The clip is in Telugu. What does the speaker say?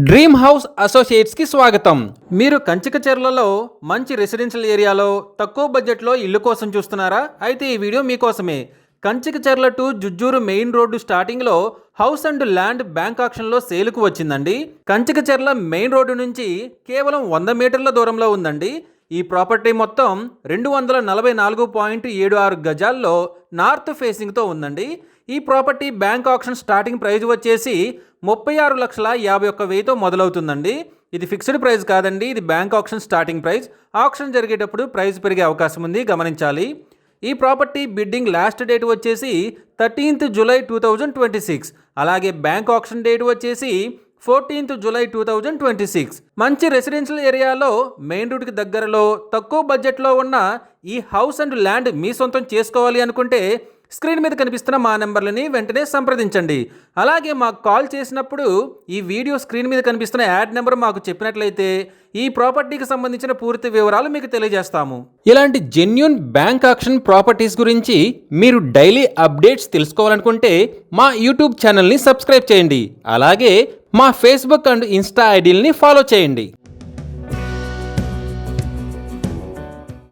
డ్రీమ్ హౌస్ అసోసియేట్స్ కి స్వాగతం. మీరు కంచికచర్లలో మంచి రెసిడెన్షియల్ ఏరియాలో తక్కువ బడ్జెట్లో ఇల్లు కోసం చూస్తున్నారా? అయితే ఈ వీడియో మీకోసమే. Kanchikacherla to Jujjuru main road స్టార్టింగ్లో హౌస్ అండ్ ల్యాండ్ బ్యాంక్ ఆక్షన్లో సేలుకు వచ్చిందండి. కంచికచర్ల మెయిన్ రోడ్డు నుంచి కేవలం 100 మీటర్ల దూరంలో ఉందండి. ఈ ప్రాపర్టీ మొత్తం 244.76 గజాల్లో నార్త్ ఫేసింగ్తో ఉందండి. ఈ property bank auction starting price వచ్చేసి 36,51,000తో మొదలవుతుందండి. ఇది ఫిక్స్డ్ ప్రైస్ కాదండి, ఇది bank auction starting price. Auction జరిగేటప్పుడు ప్రైస్ పెరిగే అవకాశం ఉంది, గమనించాలి. ఈ ప్రాపర్టీ బిడ్డింగ్ లాస్ట్ డేట్ వచ్చేసి 13th July 2026. అలాగే బ్యాంక్ ఆక్షన్ డేట్ వచ్చేసి 14th July 2026. మంచి రెసిడెన్షియల్ ఏరియాలో మెయిన్ రోడ్కి దగ్గరలో తక్కువ బడ్జెట్లో ఉన్న ఈ హౌస్ అండ్ ల్యాండ్ మీ సొంతం చేసుకోవాలి అనుకుంటే స్క్రీన్ మీద కనిపిస్తున్న మా నెంబర్లని వెంటనే సంప్రదించండి. అలాగే మాకు కాల్ చేసినప్పుడు ఈ వీడియో స్క్రీన్ మీద కనిపిస్తున్న యాడ్ నెంబర్ మాకు చెప్పినట్లయితే ఈ ప్రాపర్టీకి సంబంధించిన పూర్తి వివరాలు మీకు తెలియజేస్తాము. ఇలాంటి జెన్యూన్ బ్యాంక్ ఆక్షన్ ప్రాపర్టీస్ గురించి మీరు డైలీ అప్డేట్స్ తెలుసుకోవాలనుకుంటే మా యూట్యూబ్ ఛానల్ని సబ్స్క్రైబ్ చేయండి. అలాగే మా ఫేస్బుక్ అండ్ ఇన్స్టా ఐడీలని ఫాలో చేయండి.